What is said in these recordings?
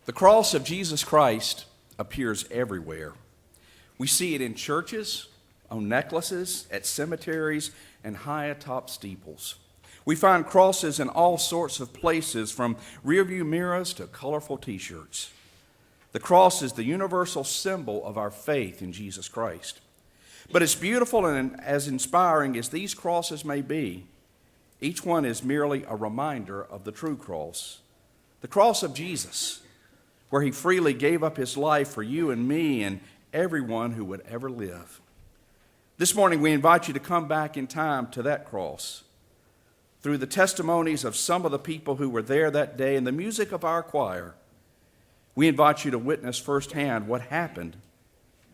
The cross of Jesus Christ appears everywhere. We see it in churches, on necklaces, at cemeteries, and high atop steeples. We find crosses in all sorts of places, from rearview mirrors to colorful t-shirts. The cross is the universal symbol of our faith in Jesus Christ. But as beautiful and as inspiring as these crosses may be, each one is merely a reminder of the true cross, the cross of Jesus, where he freely gave up his life for you and me and everyone who would ever live. This morning we invite you to come back in time to that cross. Through the testimonies of some of the people who were there that day and the music of our choir, we invite you to witness firsthand what happened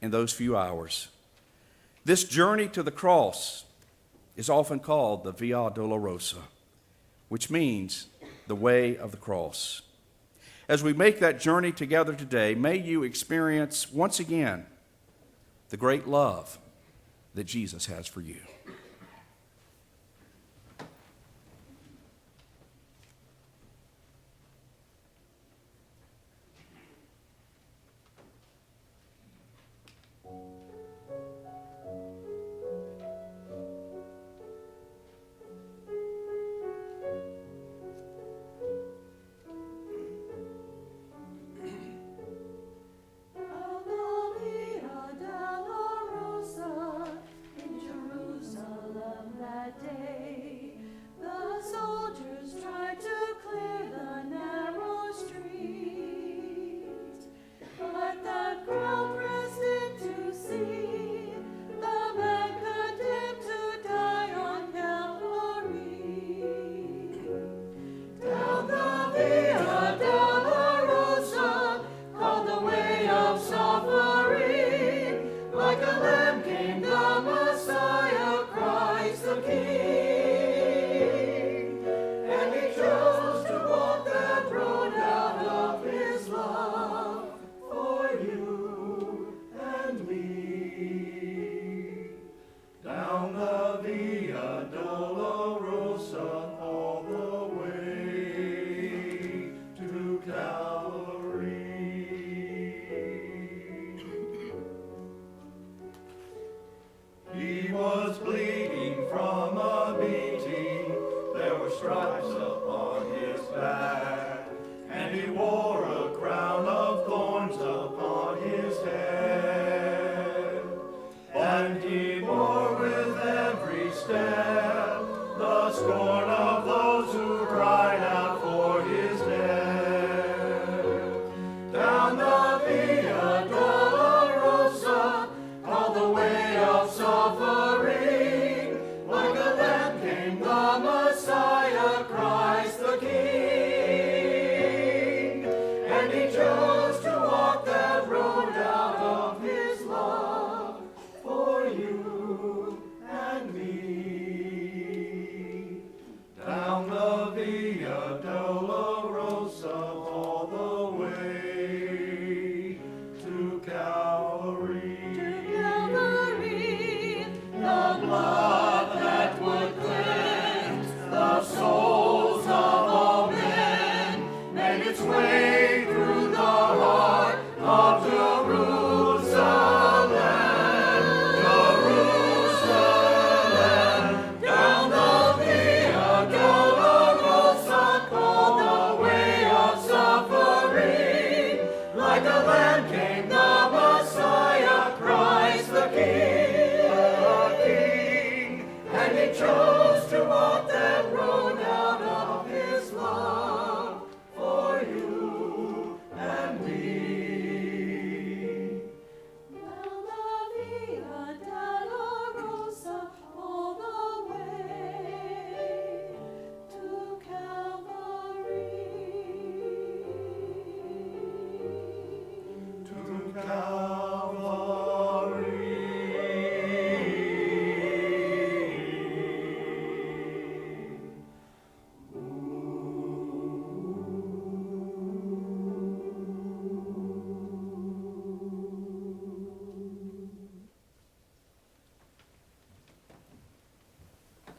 in those few hours. This journey to the cross is often called the Via Dolorosa, which means the way of the cross. As we make that journey together today, may you experience once again the great love that Jesus has for you.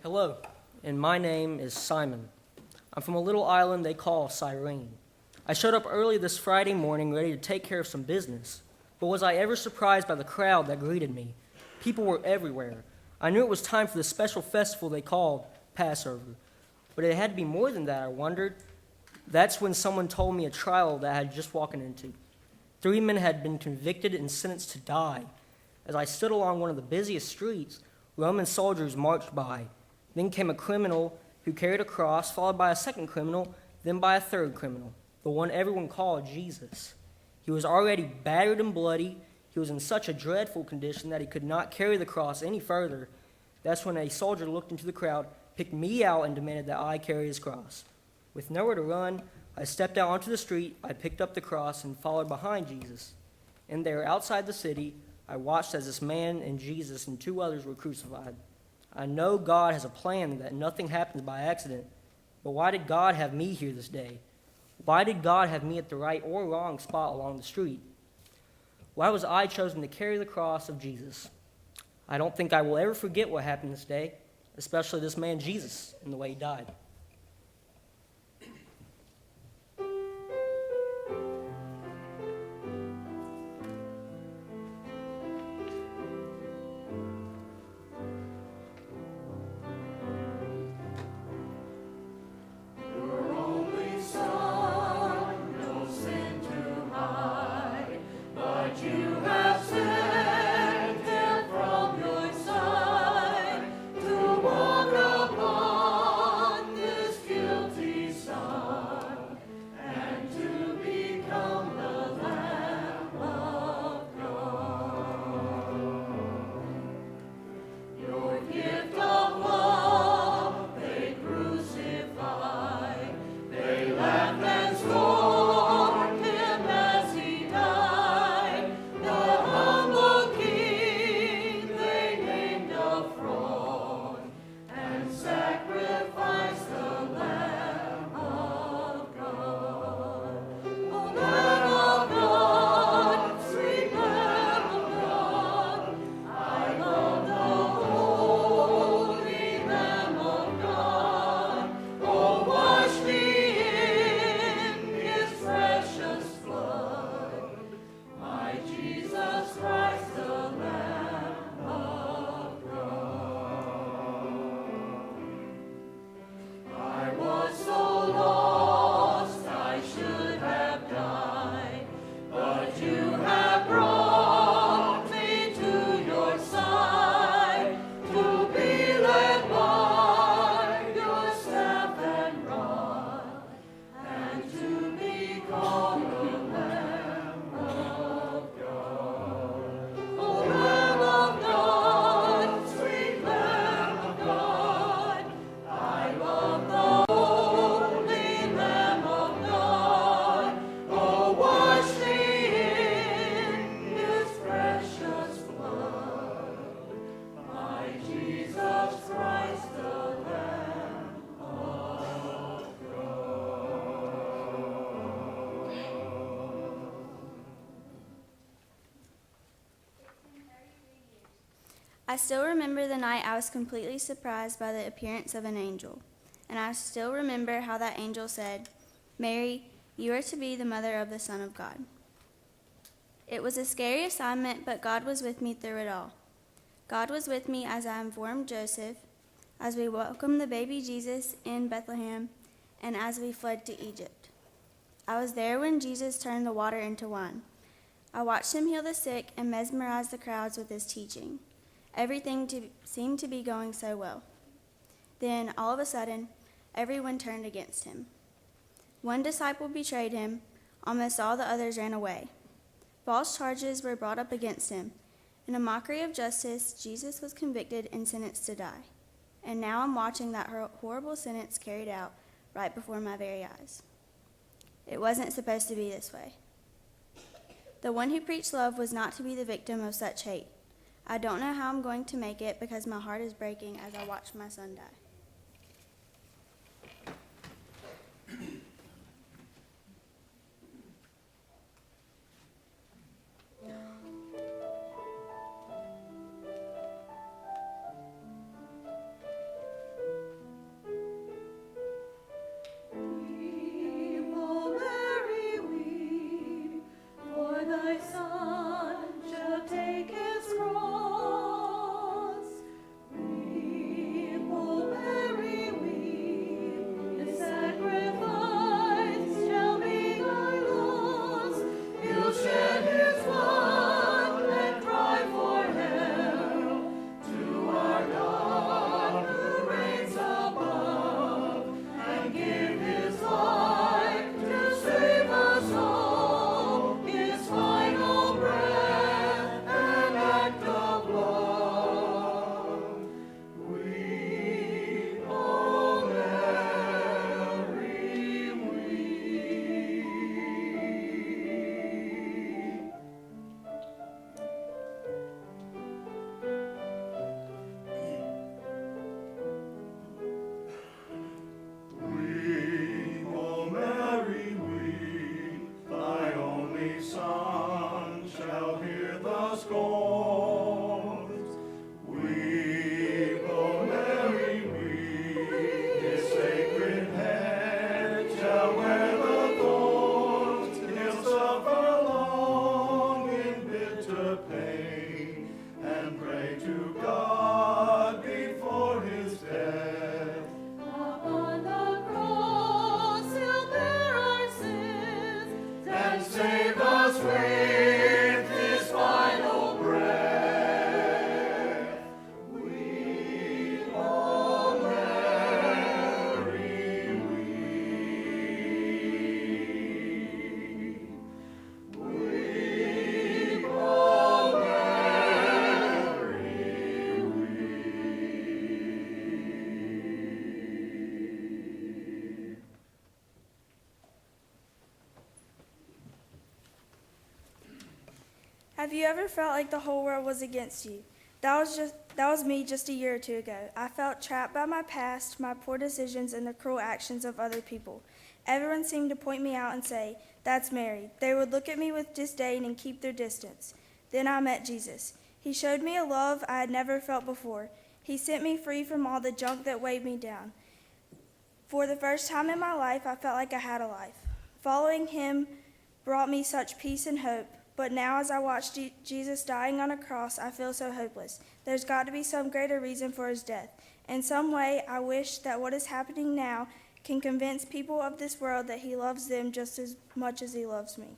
Hello, and my name is Simon. I'm from a little island they call Cyrene. I showed up early this Friday morning ready to take care of some business. But was I ever surprised by the crowd that greeted me? People were everywhere. I knew it was time for the special festival they called Passover. But it had to be more than that, I wondered. That's when someone told me a trial that I had just walked into. 3 men had been convicted and sentenced to die. As I stood along one of the busiest streets, Roman soldiers marched by. Then came a criminal who carried a cross, followed by a second criminal, then by a third criminal, the one everyone called Jesus. He was already battered and bloody. He was in such a dreadful condition that he could not carry the cross any further. That's when a soldier looked into the crowd, picked me out, and demanded that I carry his cross. With nowhere to run, I stepped out onto the street, I picked up the cross, and followed behind Jesus. And there, outside the city, I watched as this man and Jesus and 2 others were crucified. I know God has a plan that nothing happens by accident, but why did God have me here this day? Why did God have me at the right or wrong spot along the street? Why was I chosen to carry the cross of Jesus? I don't think I will ever forget what happened this day, especially this man Jesus and the way he died. I still remember the night I was completely surprised by the appearance of an angel. And I still remember how that angel said, "Mary, you are to be the mother of the Son of God." It was a scary assignment, but God was with me through it all. God was with me as I informed Joseph, as we welcomed the baby Jesus in Bethlehem, and as we fled to Egypt. I was there when Jesus turned the water into wine. I watched him heal the sick and mesmerize the crowds with his teaching. Everything seemed to be going so well. Then, all of a sudden, everyone turned against him. One disciple betrayed him. Almost all the others ran away. False charges were brought up against him. In a mockery of justice, Jesus was convicted and sentenced to die. And now I'm watching that horrible sentence carried out right before my very eyes. It wasn't supposed to be this way. The one who preached love was not to be the victim of such hate. I don't know how I'm going to make it because my heart is breaking as I watch my son die. People, Mary. Have you ever felt like the whole world was against you? That was me just a year or two ago. I felt trapped by my past, my poor decisions, and the cruel actions of other people. Everyone seemed to point me out and say, "That's Mary." They would look at me with disdain and keep their distance. Then I met Jesus. He showed me a love I had never felt before. He set me free from all the junk that weighed me down. For the first time in my life, I felt like I had a life. Following him brought me such peace and hope. But now as I watch Jesus dying on a cross, I feel so hopeless. There's got to be some greater reason for his death. In some way, I wish that what is happening now can convince people of this world that he loves them just as much as he loves me.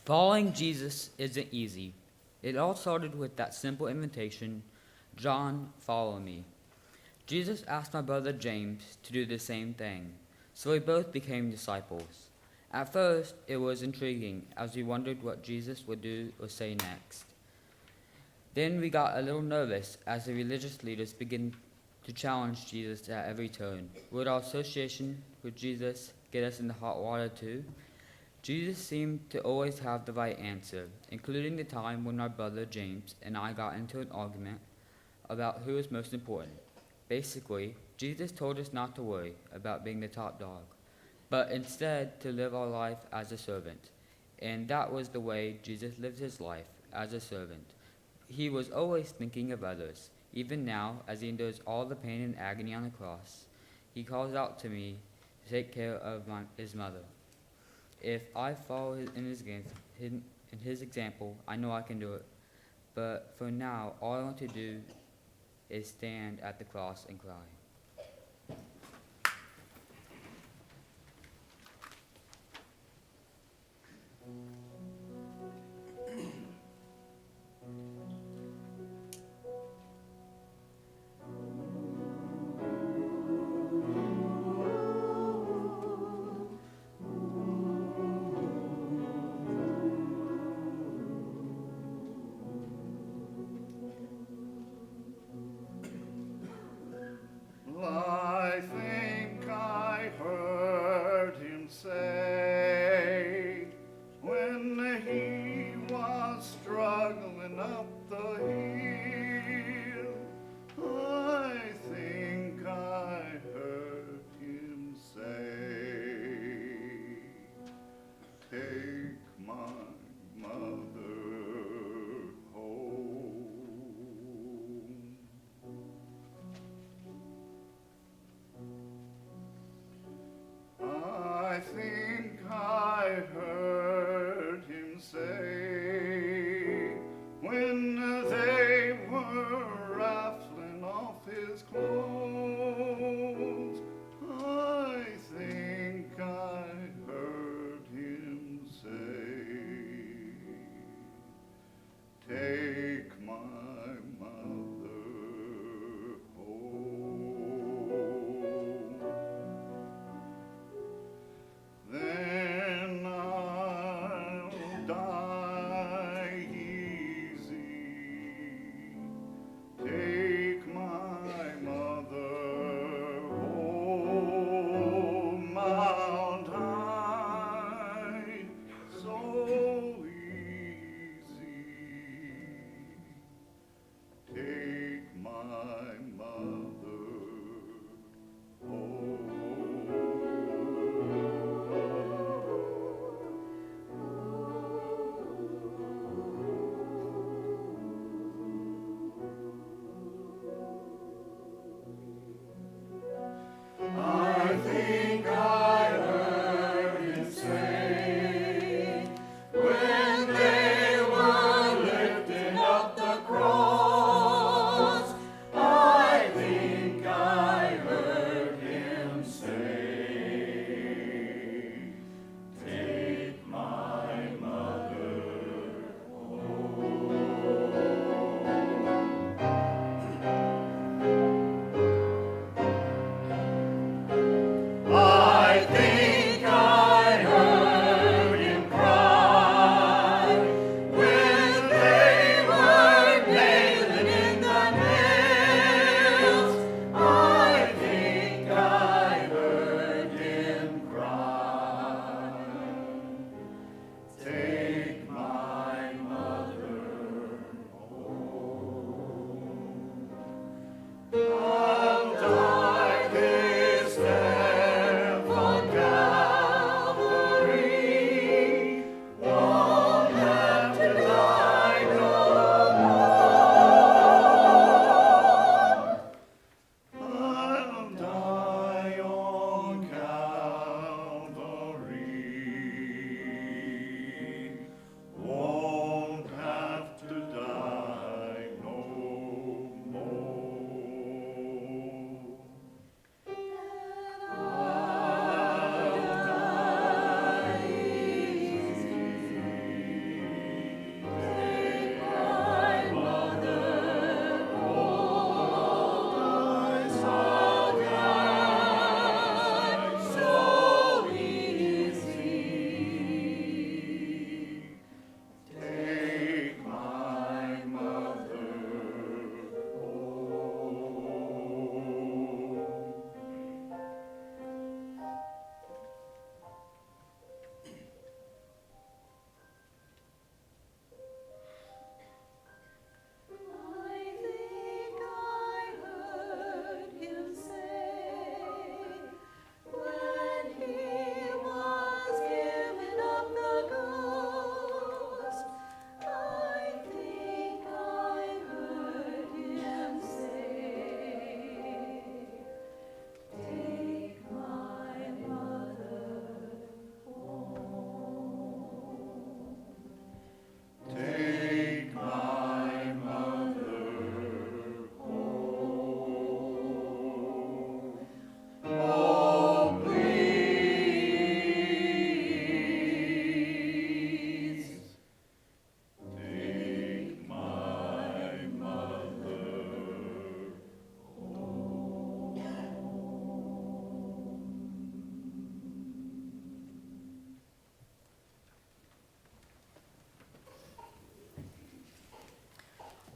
Following Jesus isn't easy. It all started with that simple invitation, "John, follow me." Jesus asked my brother James to do the same thing, so we both became disciples. At first, it was intriguing as we wondered what Jesus would do or say next. Then we got a little nervous as the religious leaders began to challenge Jesus at every turn. Would our association with Jesus get us into hot water too? Jesus seemed to always have the right answer, including the time when my brother James and I got into an argument about who was most important. Basically, Jesus told us not to worry about being the top dog, but instead to live our life as a servant. And that was the way Jesus lived his life, as a servant. He was always thinking of others. Even now, as he endures all the pain and agony on the cross, he calls out to me to take care of his mother. If I follow in his example, I know I can do it. But for now, all I want to do is stand at the cross and cry. I think I heard him say, when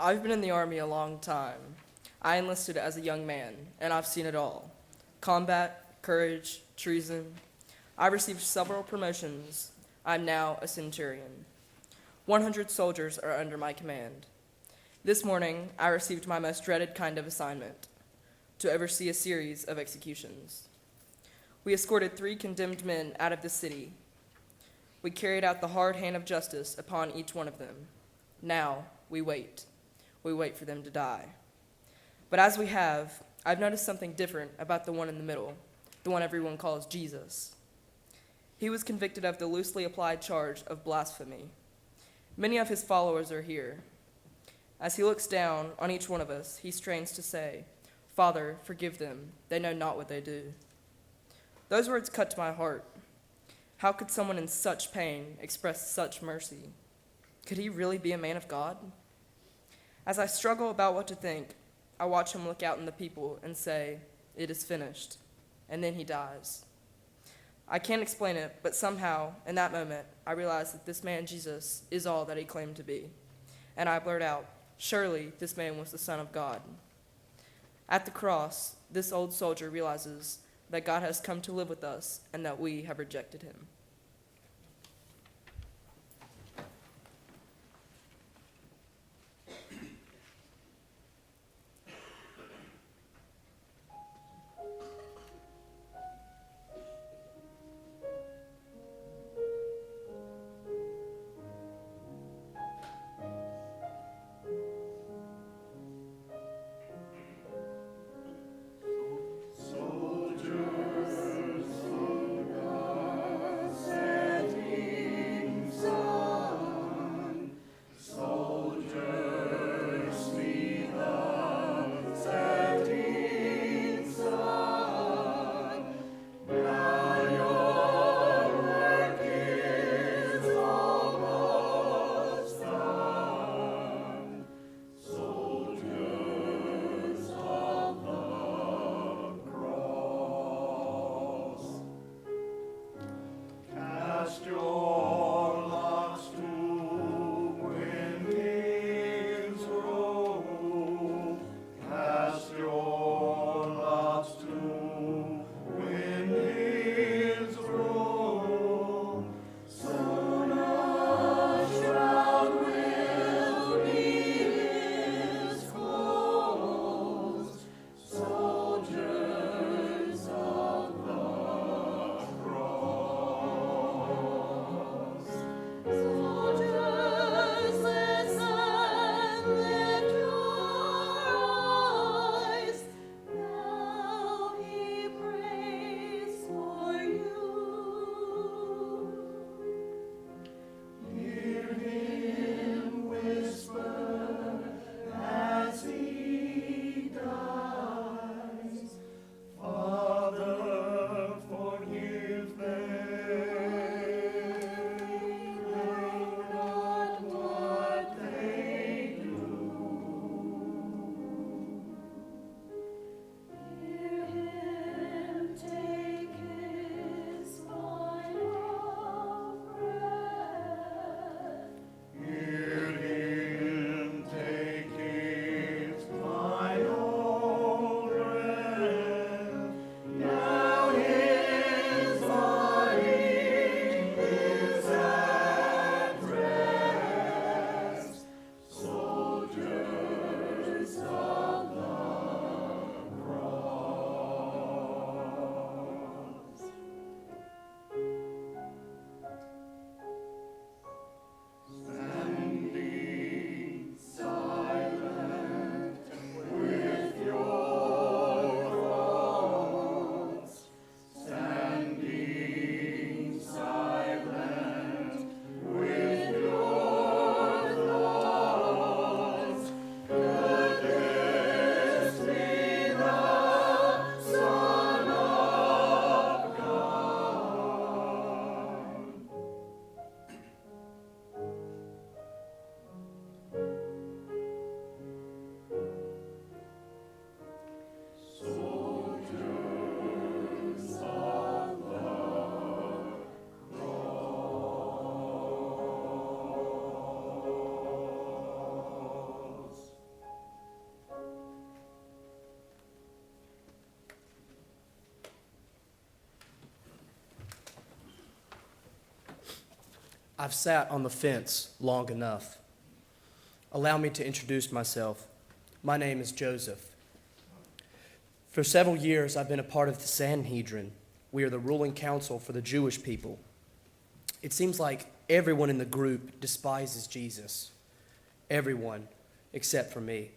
I've been in the Army a long time. I enlisted as a young man, and I've seen it all. Combat, courage, treason. I received several promotions. I'm now a Centurion. 100 soldiers are under my command. This morning, I received my most dreaded kind of assignment, to oversee a series of executions. We escorted 3 condemned men out of the city. We carried out the hard hand of justice upon each one of them. Now, we wait. We wait for them to die. But as we have, I've noticed something different about the one in the middle, the one everyone calls Jesus. He was convicted of the loosely applied charge of blasphemy. Many of his followers are here. As he looks down on each one of us, he strains to say, "Father, forgive them. They know not what they do." Those words cut to my heart. How could someone in such pain express such mercy? Could he really be a man of God? As I struggle about what to think, I watch him look out in the people and say, "It is finished," and then he dies. I can't explain it, but somehow, in that moment, I realize that this man, Jesus, is all that he claimed to be. And I blurt out, surely this man was the Son of God. At the cross, this old soldier realizes that God has come to live with us and that we have rejected him. I've sat on the fence long enough. Allow me to introduce myself. My name is Joseph. For several years, I've been a part of the Sanhedrin. We are the ruling council for the Jewish people. It seems like everyone in the group despises Jesus. Everyone, except for me.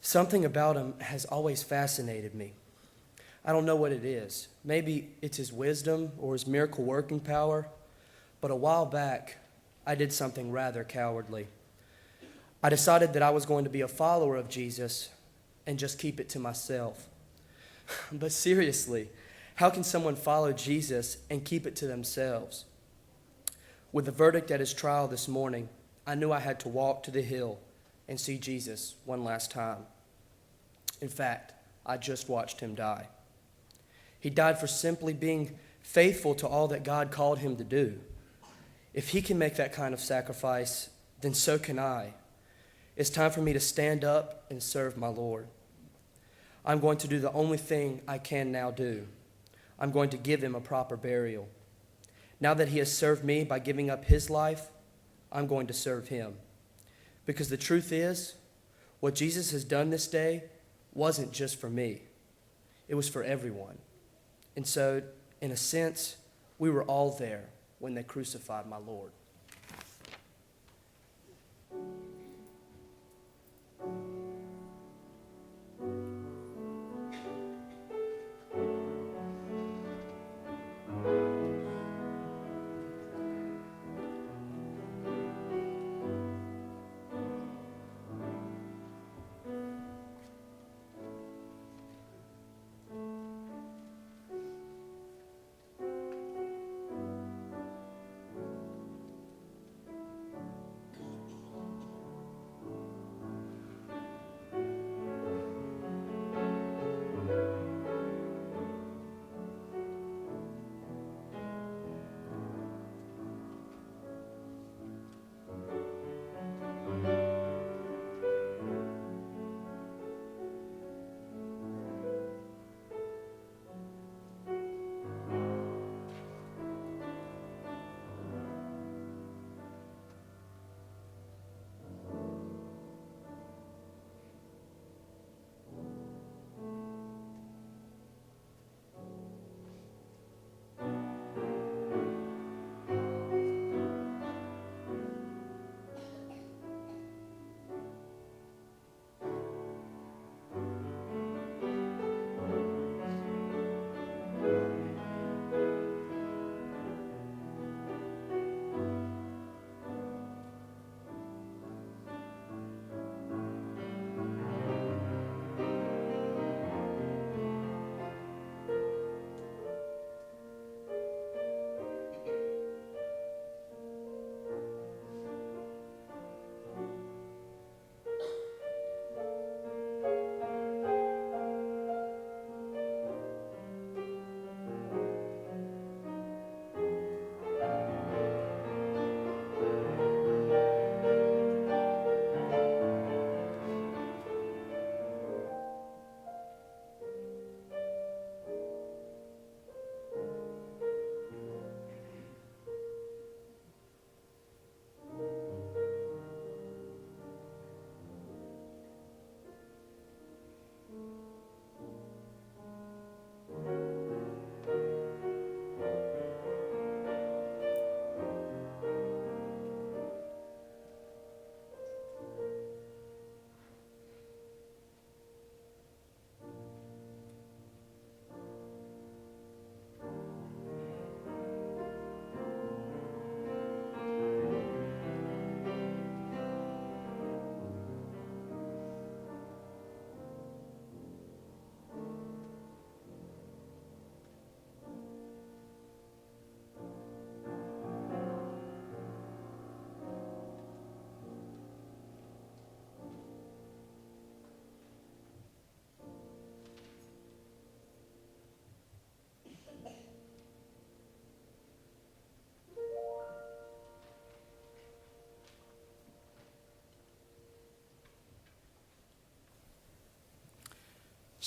Something about him has always fascinated me. I don't know what it is. Maybe it's his wisdom or his miracle working power. But a while back, I did something rather cowardly. I decided that I was going to be a follower of Jesus and just keep it to myself. But seriously, how can someone follow Jesus and keep it to themselves? With the verdict at his trial this morning, I knew I had to walk to the hill and see Jesus one last time. In fact, I just watched him die. He died for simply being faithful to all that God called him to do. If he can make that kind of sacrifice, then so can I. It's time for me to stand up and serve my Lord. I'm going to do the only thing I can now do. I'm going to give him a proper burial. Now that he has served me by giving up his life, I'm going to serve him. Because the truth is, what Jesus has done this day wasn't just for me. It was for everyone. And so, in a sense, we were all there when they crucified my Lord.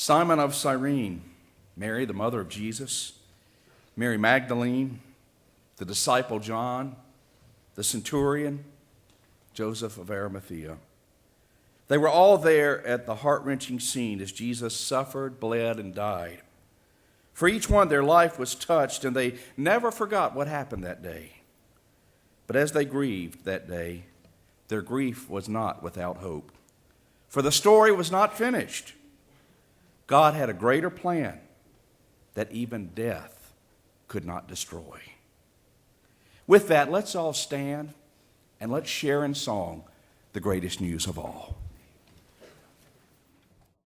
Simon of Cyrene, Mary, the mother of Jesus, Mary Magdalene, the disciple John, the Centurion, Joseph of Arimathea. They were all there at the heart-wrenching scene as Jesus suffered, bled, and died. For each one, their life was touched, and they never forgot what happened that day. But as they grieved that day, their grief was not without hope. For the story was not finished. God had a greater plan that even death could not destroy. With that, let's all stand and let's share in song the greatest news of all.